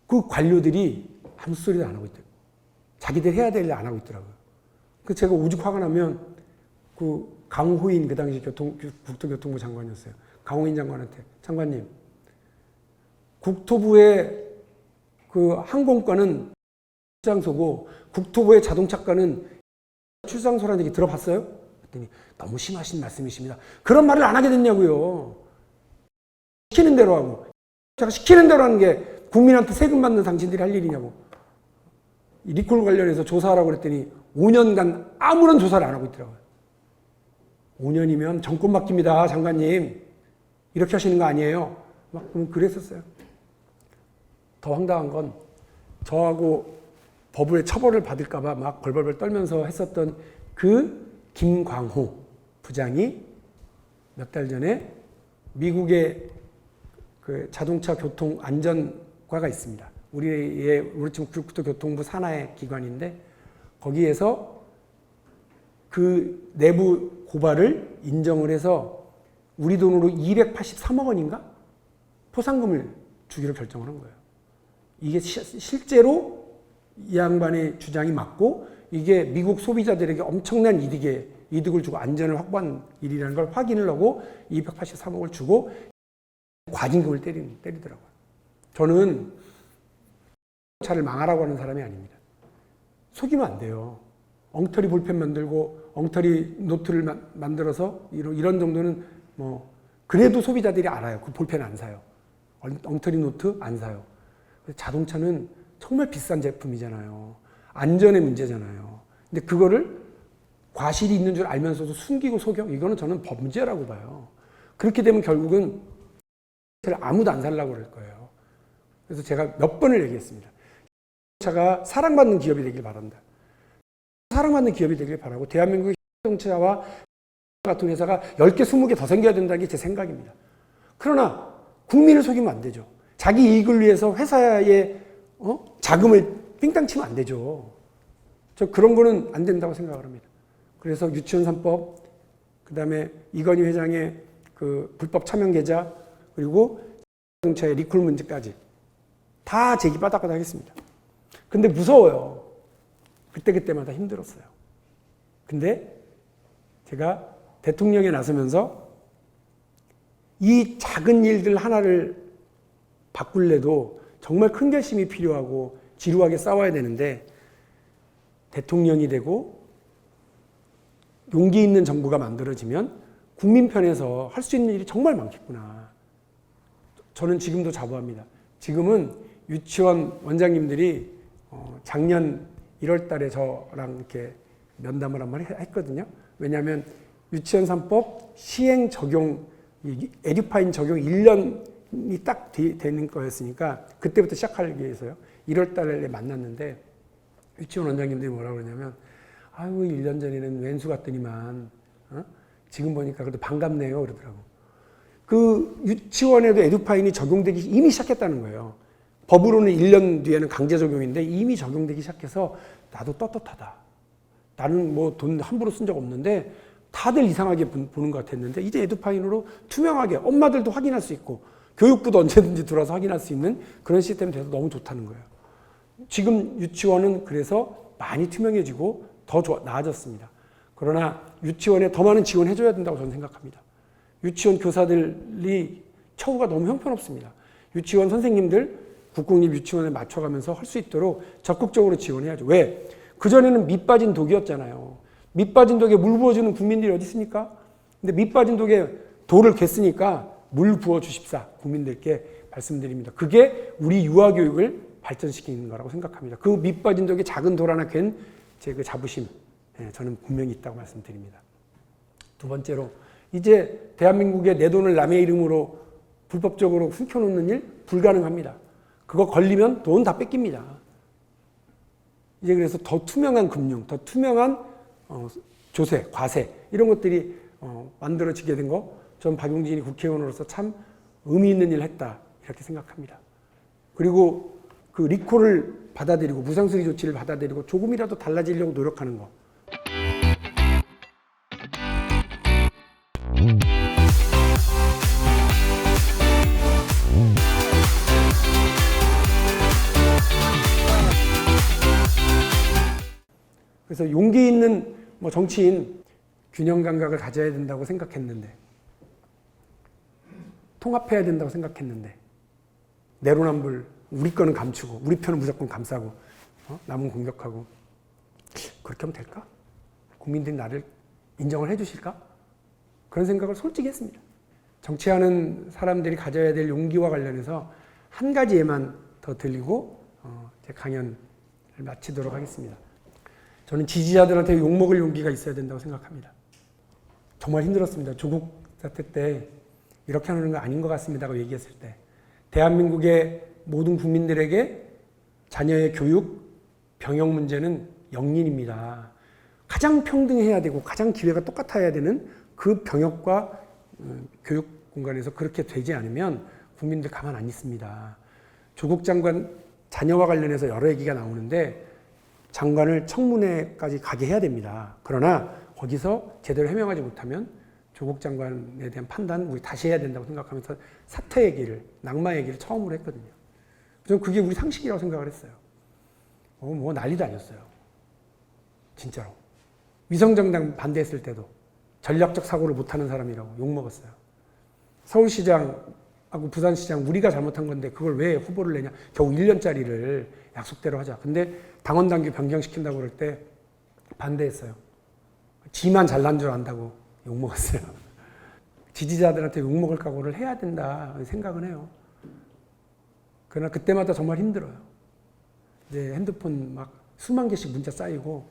그 관료들이 아무 소리도 안 하고 있더라고요. 자기들 해야 될 일 안 하고 있더라고요. 그래서 제가 오죽 화가 나면 그 강호인 그 당시 국토교통부 장관이었어요. 강호인 장관한테 장관님 국토부의 그 항공과는 출장소고 국토부의 자동차과는 출장소라는 얘기 들어봤어요? 그랬더니 너무 심하신 말씀이십니다. 그런 말을 안 하게 됐냐고요. 시키는 대로 하고 제가 시키는 대로 하는 게 국민한테 세금 받는 당신들이 할 일이냐고. 이 리콜 관련해서 조사하라고 그랬더니 5년간 아무런 조사를 안 하고 있더라고요. 5년이면 정권 바뀝니다, 장관님. 이렇게 하시는 거 아니에요? 막 그랬었어요. 더 황당한 건 저하고 법의 처벌을 받을까봐 막 벌벌벌 떨면서 했었던 그 김광호 부장이 몇 달 전에 미국의 그 자동차 교통 안전과가 있습니다. 우리 지금 국토교통부 산하의 기관인데 거기에서 그 내부 고발을 인정을 해서 우리 돈으로 283억 원인가 포상금을 주기로 결정을 한 거예요. 이게 실제로 이 양반의 주장이 맞고 이게 미국 소비자들에게 엄청난 이득을 주고 안전을 확보한 일이라는 걸 확인을 하고 283억을 주고 과징금을 때리더라고요. 저는 차를 망하라고 하는 사람이 아닙니다. 속이면 안 돼요. 엉터리 볼펜 만들고 엉터리 노트를 만들어서 이런 정도는 뭐 그래도 소비자들이 알아요. 그 볼펜 안 사요. 엉터리 노트 안 사요. 자동차는 정말 비싼 제품이잖아요. 안전의 문제잖아요. 근데 그거를 과실이 있는 줄 알면서도 숨기고 속여? 이거는 저는 범죄라고 봐요. 그렇게 되면 결국은 아무도 안 살라고 그럴 거예요. 그래서 제가 몇 번을 얘기했습니다. 자동차가 사랑받는 기업이 되길 바란다. 사랑받는 기업이 되길 바라고 대한민국의 자동차와 같은 회사가 10개, 20개 더 생겨야 된다는 게 제 생각입니다. 그러나 국민을 속이면 안 되죠. 자기 이익을 위해서 회사의 자금을 삥땅 치면 안 되죠. 저 그런 거는 안 된다고 생각을 합니다. 그래서 유치원 3법, 그 다음에 이건희 회장의 그 불법 차명 계좌, 그리고 자동차의 리콜 문제까지 다 제기 바닥바닥 하겠습니다. 근데 무서워요. 그때마다 힘들었어요. 근데 제가 대통령에 나서면서 이 작은 일들 하나를 바꿀래도 정말 큰 결심이 필요하고 지루하게 싸워야 되는데 대통령이 되고 용기 있는 정부가 만들어지면 국민 편에서 할 수 있는 일이 정말 많겠구나. 저는 지금도 자부합니다. 지금은 유치원 원장님들이 작년 1월 달에 저랑 이렇게 면담을 한번 했거든요. 왜냐하면 유치원 3법 시행 적용, 에듀파인 적용 1년이 딱 되는 거였으니까 그때부터 시작하기 위해서요. 1월 달에 만났는데 유치원 원장님들이 뭐라고 그러냐면 아이고 1년 전에는 왼수 같더니만 지금 보니까 그래도 반갑네요 그러더라고. 그 유치원에도 에듀파인이 적용되기 이미 시작했다는 거예요. 법으로는 1년 뒤에는 강제 적용인데 이미 적용되기 시작해서 나도 떳떳하다. 나는 뭐 돈 함부로 쓴 적 없는데 다들 이상하게 보는 것 같았는데 이제 에듀파인으로 투명하게 엄마들도 확인할 수 있고 교육부도 언제든지 들어와서 확인할 수 있는 그런 시스템이 돼서 너무 좋다는 거예요. 지금 유치원은 그래서 많이 투명해지고 더 나아졌습니다. 그러나 유치원에 더 많은 지원해줘야 된다고 저는 생각합니다. 유치원 교사들이 처우가 너무 형편없습니다. 유치원 선생님들 국공립 유치원에 맞춰가면서 할 수 있도록 적극적으로 지원해야죠. 왜? 그전에는 밑 빠진 독이었잖아요. 밑 빠진 독에 물 부어주는 국민들이 어디 있습니까? 근데 밑 빠진 독에 돌을 갰으니까 물 부어 주십사 국민들께 말씀드립니다. 그게 우리 유아교육을 발전시키는 거라고 생각합니다. 그 밑 빠진 독에 작은 돌 하나 괸 제 그 자부심, 저는 분명히 있다고 말씀드립니다. 두 번째로, 이제 대한민국에 내 돈을 남의 이름으로 불법적으로 훔쳐놓는 일 불가능합니다. 그거 걸리면 돈 다 뺏깁니다. 이제 그래서 더 투명한 금융, 더 투명한 조세, 과세 이런 것들이 만들어지게 된 거, 전 박용진이 국회의원으로서 참 의미 있는 일을 했다 이렇게 생각합니다. 그리고 그 리콜을 받아들이고 무상수리 조치를 받아들이고 조금이라도 달라지려고 노력하는 거. 그래서 용기 있는 정치인, 균형 감각을 가져야 된다고 생각했는데, 통합해야 된다고 생각했는데, 내로남불, 우리 거는 감추고 우리 편은 무조건 감싸고 남은 공격하고, 그렇게 하면 될까? 국민들이 나를 인정을 해주실까? 그런 생각을 솔직히 했습니다. 정치하는 사람들이 가져야 될 용기와 관련해서 한 가지 예만 더 들리고 제 강연을 마치도록 하겠습니다. 저는 지지자들한테 욕먹을 용기가 있어야 된다고 생각합니다. 정말 힘들었습니다. 조국 사태 때 이렇게 하는 거 아닌 것 같습니다라고 얘기했을 때, 대한민국의 모든 국민들에게 자녀의 교육, 병역 문제는 영린입니다. 가장 평등해야 되고 가장 기회가 똑같아야 되는 그 병역과 교육 공간에서 그렇게 되지 않으면 국민들 가만 안 있습니다. 조국 장관 자녀와 관련해서 여러 얘기가 나오는데 장관을 청문회까지 가게 해야 됩니다. 그러나 거기서 제대로 해명하지 못하면 조국 장관에 대한 판단 우리 다시 해야 된다고 생각하면서 사퇴 얘기를, 낙마 얘기를 처음으로 했거든요. 저는 그게 우리 상식이라고 생각을 했어요. 뭐 난리도 아니었어요. 진짜로. 위성정당 반대했을 때도 전략적 사고를 못하는 사람이라고 욕먹었어요. 서울시장하고 부산시장 우리가 잘못한 건데 그걸 왜 후보를 내냐. 겨우 1년짜리를 약속대로 하자. 근데 당원당규 변경시킨다고 그럴 때 반대했어요. 지만 잘난 줄 안다고 욕먹었어요. 지지자들한테 욕먹을 각오를 해야 된다 생각은 해요. 그러나 그때마다 정말 힘들어요. 이제 핸드폰 막 수만 개씩 문자 쌓이고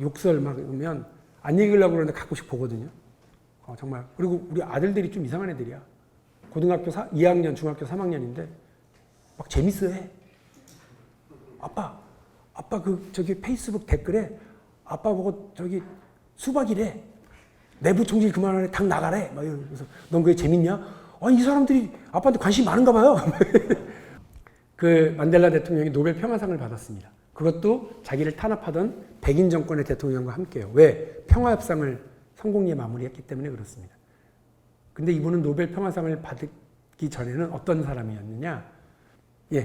욕설 막 오면 안 읽으려고 그러는데 가끔씩 보거든요. 정말. 그리고 우리 아들들이 좀 이상한 애들이야. 고등학교 2학년, 중학교 3학년인데 막 재밌어해. 아빠 저기 페이스북 댓글에 아빠 보고 저기 수박이래. 내부 총질 그만하래. 당 나가래. 막 이러면서 넌 그게 재밌냐? 이 사람들이 아빠한테 관심이 많은가 봐요. 그 만델라 대통령이 노벨 평화상을 받았습니다. 그것도 자기를 탄압하던 백인 정권의 대통령과 함께요. 왜? 평화협상을 성공리에 마무리했기 때문에 그렇습니다. 근데 이분은 노벨 평화상을 받기 전에는 어떤 사람이었느냐?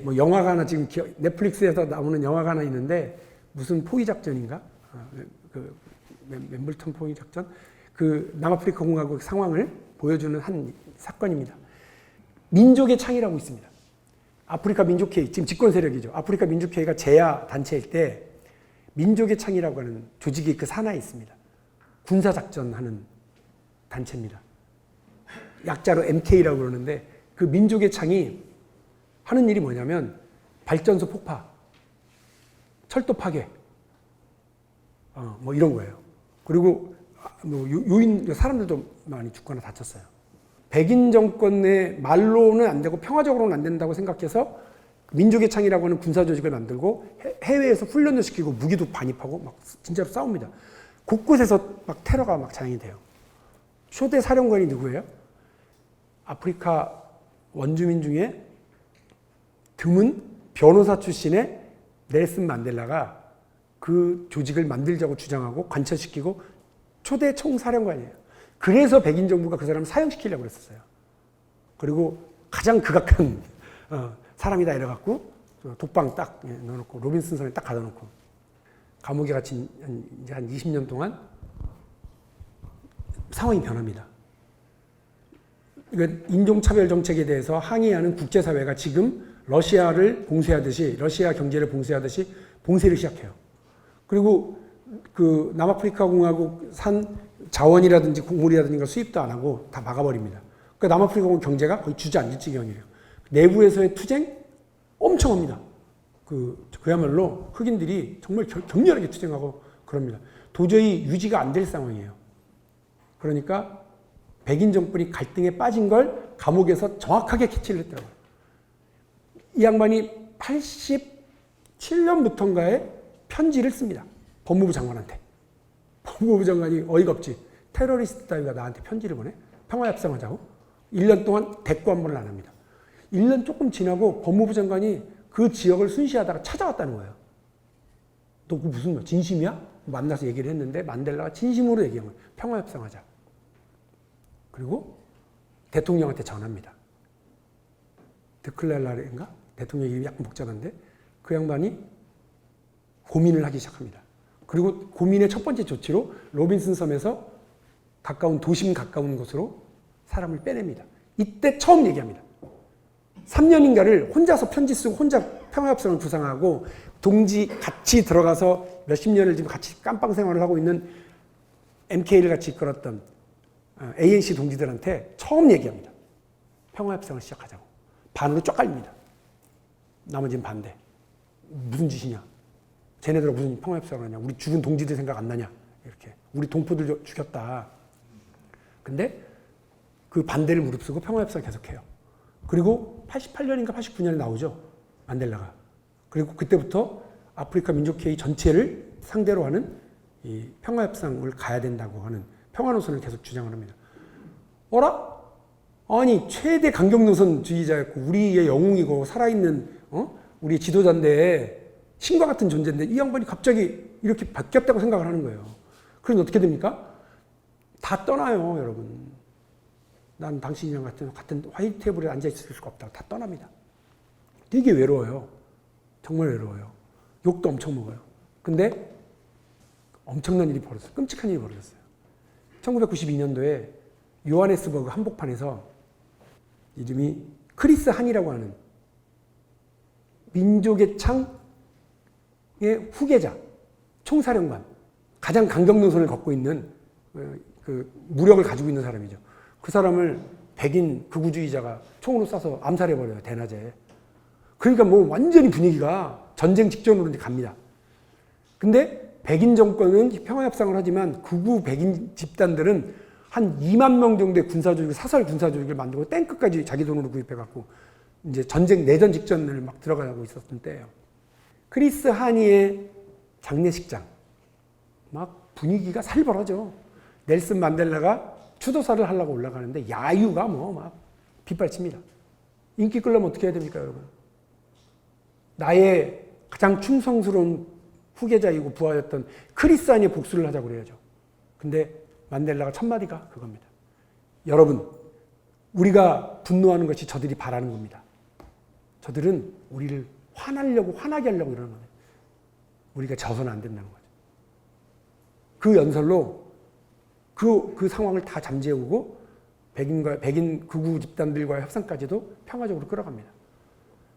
뭐 영화가 하나 지금 넷플릭스에서 나오는 영화가 하나 있는데 무슨 포위작전인가? 그 멤블턴 포위작전? 그 남아프리카 공화국 상황을 보여주는 한 사건입니다. 민족의 창이라고 있습니다. 아프리카 민족회의, 지금 집권 세력이죠. 아프리카 민족회의가 제야 단체일 때 민족의 창이라고 하는 조직이 그 산하에 있습니다. 군사작전하는 단체입니다. 약자로 MK라고 그러는데 그 민족의 창이 하는 일이 뭐냐면 발전소 폭파, 철도 파괴, 뭐 이런 거예요. 그리고 요인 사람들도 많이 죽거나 다쳤어요. 백인 정권의 말로는 안 되고 평화적으로는 안 된다고 생각해서 민족의 창이라고 하는 군사 조직을 만들고 해외에서 훈련을 시키고 무기도 반입하고 막 진짜로 싸웁니다. 곳곳에서 막 테러가 막 자행이 돼요. 초대 사령관이 누구예요? 아프리카 원주민 중에 드문 변호사 출신의 넬슨 만델라가 그 조직을 만들자고 주장하고 관철시키고 초대 총사령관이에요. 그래서 백인 정부가 그 사람을 사형시키려고 그랬었어요. 그리고 가장 극악한 사람이다 이래갖고 독방 딱 넣어놓고 로빈슨 선에 딱 가둬놓고 감옥에 갇힌 이제 한 20년 동안 상황이 변합니다. 그러니까 인종차별 정책에 대해서 항의하는 국제사회가 지금 러시아를 봉쇄하듯이 러시아 경제를 봉쇄하듯이 봉쇄를 시작해요. 그리고 그 남아프리카 공화국 산 자원이라든지 곡물이라든지 수입도 안 하고 다 막아버립니다. 그러니까 남아프리카 공화국 경제가 거의 주저앉을 지경이에요. 내부에서의 투쟁 엄청 합니다. 그야말로 흑인들이 정말 격렬하게 투쟁하고 그럽니다. 도저히 유지가 안 될 상황이에요. 그러니까 백인 정권이 갈등에 빠진 걸 감옥에서 정확하게 캐치를 했더라고요. 이 양반이 87년부터인가에 편지를 씁니다. 법무부 장관한테. 법무부 장관이 어이가 없지. 테러리스트 따위가 나한테 편지를 보내? 평화협상하자고? 1년 동안 대꾸 한 번을 안 합니다. 1년 조금 지나고 법무부 장관이 그 지역을 순시하다가 찾아왔다는 거예요. 너 그 무슨 진심이야? 만나서 얘기를 했는데 만델라가 진심으로 얘기한 거예요. 평화협상하자. 그리고 대통령한테 전합니다. 드클레라인가? 대통령 이름이 약간 복잡한데 그 양반이 고민을 하기 시작합니다. 그리고 고민의 첫 번째 조치로 로빈슨 섬에서 도심 가까운 곳으로 사람을 빼냅니다. 이때 처음 얘기합니다. 3년인가를 혼자서 편지 쓰고 혼자 평화협상을 구상하고 동지 같이 들어가서 몇십 년을 지금 같이 깜빵 생활을 하고 있는 MK를 같이 이끌었던 ANC 동지들한테 처음 얘기합니다. 평화협상을 시작하자고. 반으로 쫙 갈립니다. 나머지는 반대. 무슨 짓이냐. 쟤네들 무슨 평화협상을 하냐. 우리 죽은 동지들 생각 안 나냐. 이렇게. 우리 동포들 죽였다. 근데 그 반대를 무릅쓰고 평화협상을 계속해요. 그리고 88년인가 89년에 나오죠. 만델라가. 그리고 그때부터 아프리카 민족회의 전체를 상대로 하는 이 평화협상을 가야 된다고 하는 평화노선을 계속 주장을 합니다. 어라? 아니 최대 강경노선주의자였고 우리의 영웅이고 살아있는 우리 지도자인데 신과 같은 존재인데 이 양반이 갑자기 이렇게 바뀌었다고 생각을 하는 거예요. 그럼 어떻게 됩니까? 다 떠나요, 여러분. 난 당신이랑 같은 화이트 테이블에 앉아 있을 수가 없다고 다 떠납니다. 되게 외로워요. 정말 외로워요. 욕도 엄청 먹어요. 근데 엄청난 일이 벌어졌어요. 끔찍한 일이 벌어졌어요. 1992년도에 요하네스버그 한복판에서 이름이 크리스 한이라고 하는 민족의 창의 후계자, 총사령관, 가장 강경노선을 걷고 있는 그 무력을 가지고 있는 사람이죠. 그 사람을 백인 극우주의자가 총으로 쏴서 암살해버려요, 대낮에. 그러니까 뭐 완전히 분위기가 전쟁 직전으로 이제 갑니다. 근데 백인 정권은 평화협상을 하지만 극우 백인 집단들은 한 2만 명 정도의 군사조직, 사설 군사조직을 만들고 탱크까지 자기 돈으로 구입해갖고 이제 전쟁 내전 직전을 막 들어가고 있었던 때예요. 크리스 하니의 장례식장. 막 분위기가 살벌하죠. 넬슨 만델라가 추도사를 하려고 올라가는데 야유가 뭐 막 빗발칩니다. 인기 끌려면 어떻게 해야 됩니까, 여러분? 나의 가장 충성스러운 후계자이고 부하였던 크리스 하니의 복수를 하자고 그래야죠. 근데 만델라가 첫 마디가 그겁니다. 여러분, 우리가 분노하는 것이 저들이 바라는 겁니다. 저들은 우리를 화나게 하려고 이러는 거예요. 우리가 져서는 안 된다는 거죠. 그 연설로 그 상황을 다 잠재우고 백인 극우 집단들과의 협상까지도 평화적으로 끌어갑니다.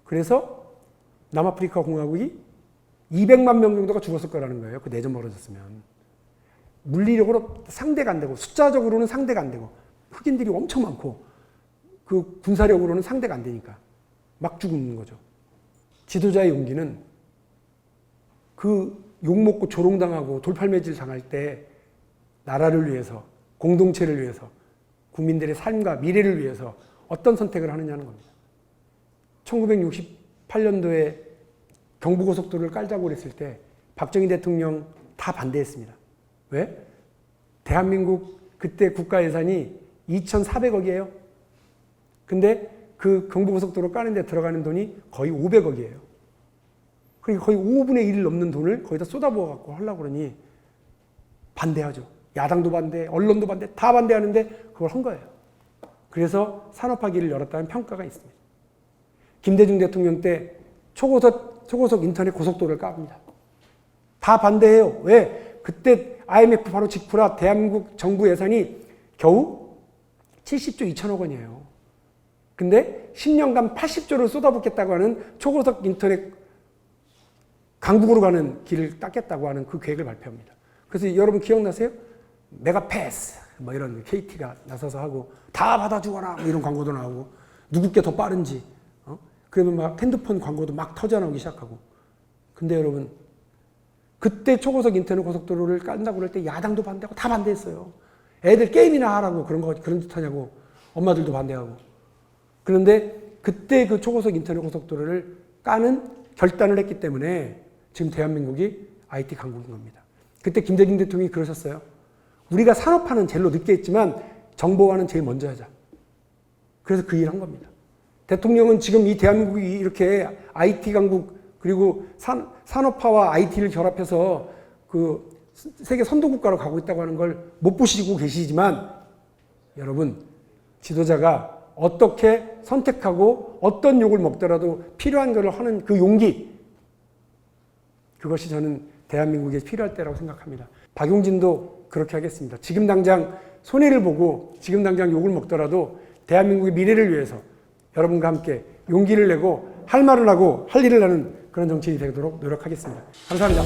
그래서 남아프리카 공화국이 200만 명 정도가 죽었을 거라는 거예요. 그 내전 벌어졌으면. 물리력으로 상대가 안 되고 숫자적으로는 상대가 안 되고 흑인들이 엄청 많고 그 군사력으로는 상대가 안 되니까 막 죽는 거죠. 지도자의 용기는 그 욕먹고 조롱당하고 돌팔매질 당할 때 나라를 위해서, 공동체를 위해서, 국민들의 삶과 미래를 위해서 어떤 선택을 하느냐는 겁니다. 1968년도에 경부고속도로를 깔자고 그랬을 때 박정희 대통령 다 반대했습니다. 왜? 대한민국 그때 국가 예산이 2,400억이에요. 근데 그 경부고속도로 까는 데 들어가는 돈이 거의 500억이에요. 그러니까 거의 5분의 1을 넘는 돈을 거기다 쏟아부어 갖고 하려고 그러니 반대하죠. 야당도 반대, 언론도 반대, 다 반대하는데 그걸 한 거예요. 그래서 산업화기를 열었다는 평가가 있습니다. 김대중 대통령 때 초고속 인터넷 고속도로를 깝니다. 다 반대해요. 왜? 그때 IMF 바로 직후라 대한민국 정부 예산이 겨우 70조 2천억 원이에요. 근데 10년간 80조를 쏟아붓겠다고 하는 초고속 인터넷 강북으로 가는 길을 닦겠다고 하는 그 계획을 발표합니다. 그래서 여러분 기억나세요? 메가패스 뭐 이런 KT가 나서서 하고 다 받아주거나 뭐 이런 광고도 나오고 누구께 더 빠른지 그러면 막 핸드폰 광고도 막 터져 나오기 시작하고 근데 여러분 그때 초고속 인터넷 고속도로를 깐다고 그럴 때 야당도 반대하고 다 반대했어요. 애들 게임이나 하라고 그런 짓 하냐고 엄마들도 반대하고 그런데 그때 그 초고속 인터넷 고속도로를 까는 결단을 했기 때문에 지금 대한민국이 IT 강국인 겁니다. 그때 김대중 대통령이 그러셨어요. 우리가 산업화는 제일 늦게 했지만 정보화는 제일 먼저 하자. 그래서 그 일을 한 겁니다. 대통령은 지금 이 대한민국이 이렇게 IT 강국 그리고 산업화와 IT를 결합해서 그 세계 선도국가로 가고 있다고 하는 걸 못 보시고 계시지만 여러분 지도자가 어떻게 선택하고 어떤 욕을 먹더라도 필요한 것을 하는 그 용기 그것이 저는 대한민국에 필요할 때라고 생각합니다. 박용진도 그렇게 하겠습니다. 지금 당장 손해를 보고 지금 당장 욕을 먹더라도 대한민국의 미래를 위해서 여러분과 함께 용기를 내고 할 말을 하고 할 일을 하는 그런 정치인이 되도록 노력하겠습니다. 감사합니다.